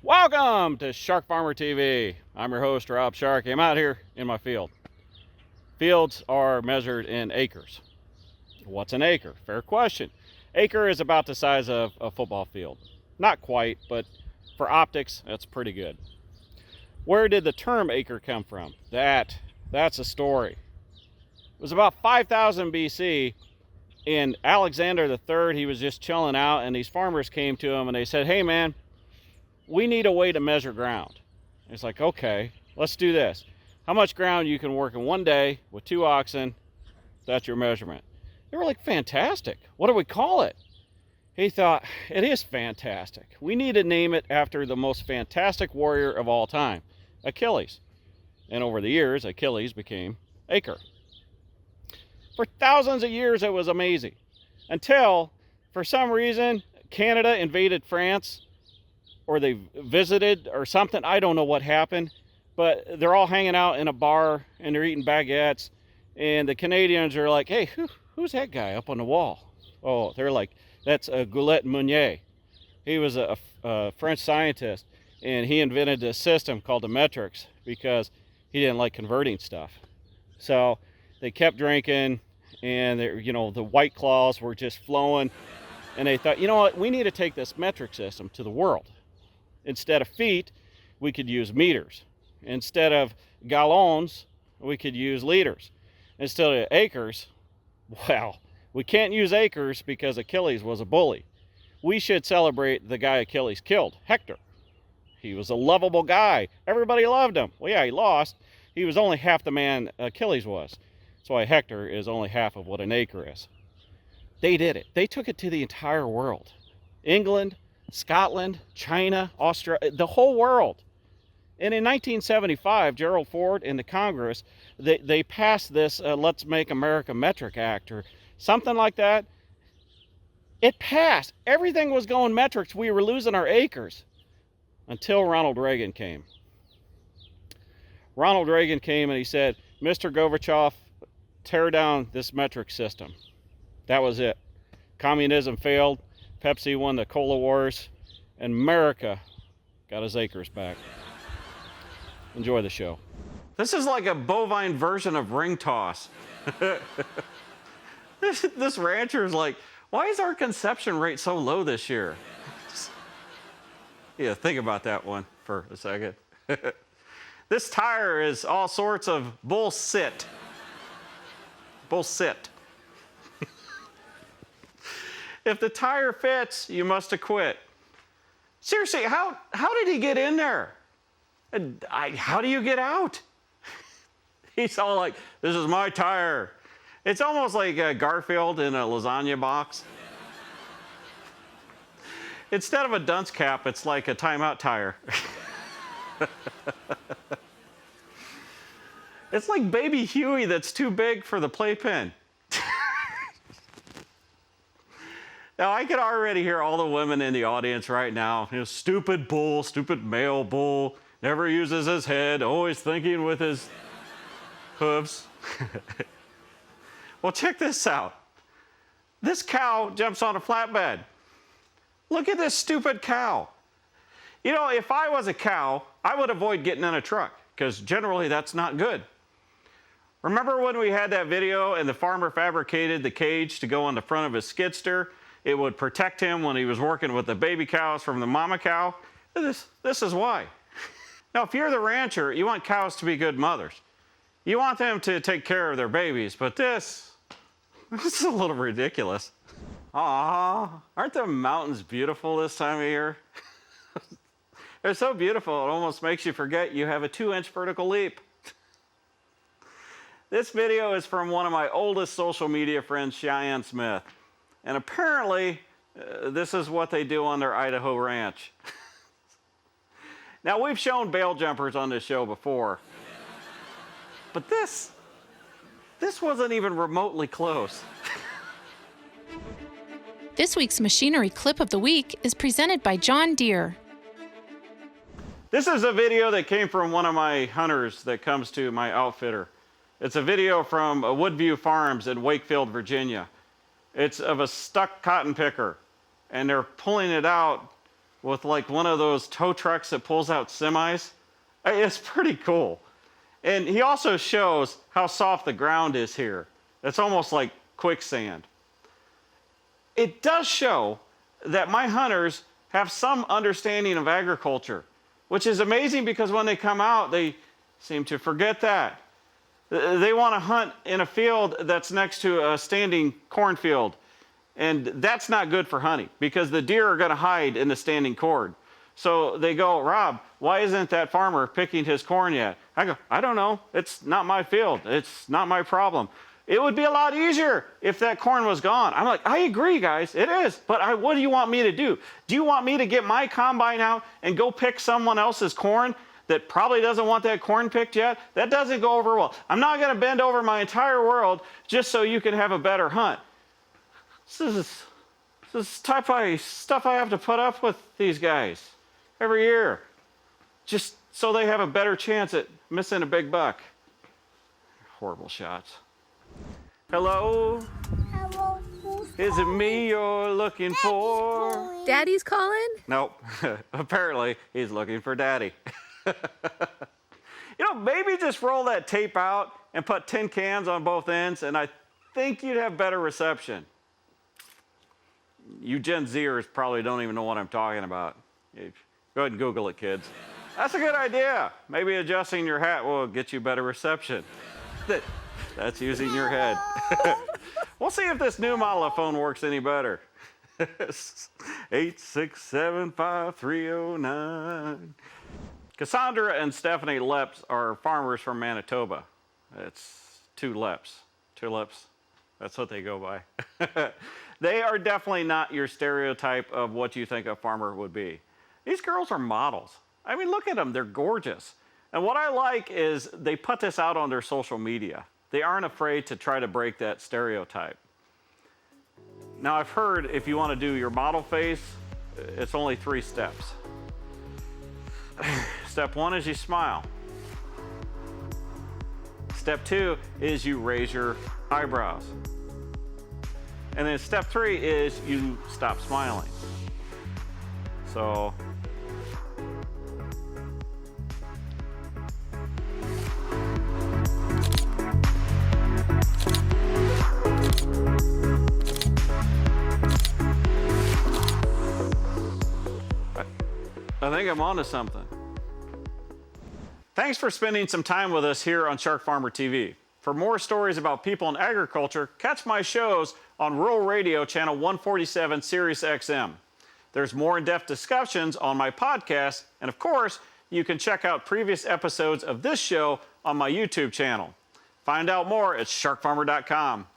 Welcome to SharkFarmer TV. I'm your host, Rob Sharkey. I'm out here in my field. Fields are measured in acres. What's an acre? Fair question. Acre is about the size of a football field. Not quite, but for optics, that's pretty good. Where did the term acre come from? That's a story. It was about 5000 BC, and Alexander III, he was just chilling out, and these farmers came to him and they said, hey man, we need a way to measure ground. And it's like, okay, let's do this. How much ground you can work in one day with 2 oxen, that's your measurement. They were like, fantastic. What do we call it? He thought, it is fantastic. We need to name it after the most fantastic warrior of all time, Achilles. And over the years, Achilles became Acre. For thousands of years, it was amazing. Until, for some reason, Canada invaded France, or they visited or something. I don't know what happened, but they're all hanging out in a bar and they're eating baguettes, and the Canadians are like, hey, who's that guy up on the wall? Oh, they're like, that's Goulet Meunier. He was a French scientist, and he invented a system called the metrics because he didn't like converting stuff. So they kept drinking, and the White Claws were just flowing, and they thought, you know what, we need to take this metric system to the world. Instead of feet, we could use meters. Instead of gallons, we could use liters. Instead of acres, well, we can't use acres because Achilles was a bully. We should celebrate the guy Achilles killed, Hectare. He was a lovable guy. Everybody loved him. Well, yeah, he lost. He was only half the man Achilles was. That's why Hectare is only half of what an acre is. They did it. They took it to the entire world. England, Scotland, China, Australia, the whole world. And in 1975, Gerald Ford and the Congress, they passed this Let's Make America Metric Act or something like that. It passed. Everything was going metrics. We were losing our acres until Ronald Reagan came. Ronald Reagan came and he said, Mr. Gorbachev, tear down this metric system. That was it. Communism failed. Pepsi won the cola wars, and America got his acres back. Enjoy the show. This is like a bovine version of ring toss. This rancher is like, why is our conception rate so low this year? Yeah, think about that one for a second. This tire is all sorts of bullshit. Bullshit. If the tire fits, you must have quit. Seriously, how did he get in there? How do you get out? He's all like, this is my tire. It's almost like Garfield in a lasagna box. Instead of a dunce cap, it's like a timeout tire. It's like baby Huey that's too big for the playpen. Now, I can already hear all the women in the audience right now. Stupid bull, stupid male bull, never uses his head, always thinking with his hooves. Well, check this out. This cow jumps on a flatbed. Look at this stupid cow. If I was a cow, I would avoid getting in a truck because generally that's not good. Remember when we had that video and the farmer fabricated the cage to go on the front of his skidster? It would protect him when he was working with the baby cows from the mama cow. This is why. Now, if you're the rancher, you want cows to be good mothers. You want them to take care of their babies, but this is a little ridiculous. Aw, aren't the mountains beautiful this time of year? They're so beautiful, it almost makes you forget you have a 2-inch vertical leap. This video is from one of my oldest social media friends, Cheyenne Smith. And apparently, this is what they do on their Idaho ranch. Now, we've shown bale jumpers on this show before. But this wasn't even remotely close. This week's Machinery Clip of the Week is presented by John Deere. This is a video that came from one of my hunters that comes to my outfitter. It's a video from Woodview Farms in Wakefield, Virginia. It's of a stuck cotton picker, and they're pulling it out with like one of those tow trucks that pulls out semis. It's pretty cool. And he also shows how soft the ground is here. It's almost like quicksand. It does show that my hunters have some understanding of agriculture, which is amazing because when they come out, they seem to forget that. They want to hunt in a field that's next to a standing cornfield. And that's not good for hunting because the deer are going to hide in the standing corn. So they go, Rob, why isn't that farmer picking his corn yet? I go, I don't know. It's not my field. It's not my problem. It would be a lot easier if that corn was gone. I'm like, I agree, guys. It is. But what do you want me to do? Do you want me to get my combine out and go pick someone else's corn that probably doesn't want that corn picked yet? That doesn't go over well. I'm not going to bend over my entire world just so you can have a better hunt. This is type of stuff I have to put up with these guys every year, just so they have a better chance at missing a big buck. Horrible shots. Hello? Hello, Is it me you're looking for? Daddy's calling? Nope. Apparently, he's looking for Daddy. Maybe just roll that tape out and put tin cans on both ends, and I think you'd have better reception. You Gen Zers probably don't even know what I'm talking about. Go ahead and Google it, kids. That's a good idea. Maybe adjusting your hat will get you better reception. That's using your head. We'll see if this new model of phone works any better. 8675309. Cassandra and Stephanie Leps are farmers from Manitoba. It's two Leps. That's what they go by. They are definitely not your stereotype of what you think a farmer would be. These girls are models. I mean, look at them. They're gorgeous. And what I like is they put this out on their social media. They aren't afraid to try to break that stereotype. Now, I've heard if you want to do your model face, it's only 3 steps. Step 1 is you smile. Step 2 is you raise your eyebrows. And then step 3 is you stop smiling. So, I think I'm onto something. Thanks for spending some time with us here on SharkFarmer TV. For more stories about people in agriculture, catch my shows on Rural Radio Channel 147 Sirius XM. There's more in-depth discussions on my podcast, and of course, you can check out previous episodes of this show on my YouTube channel. Find out more at sharkfarmer.com.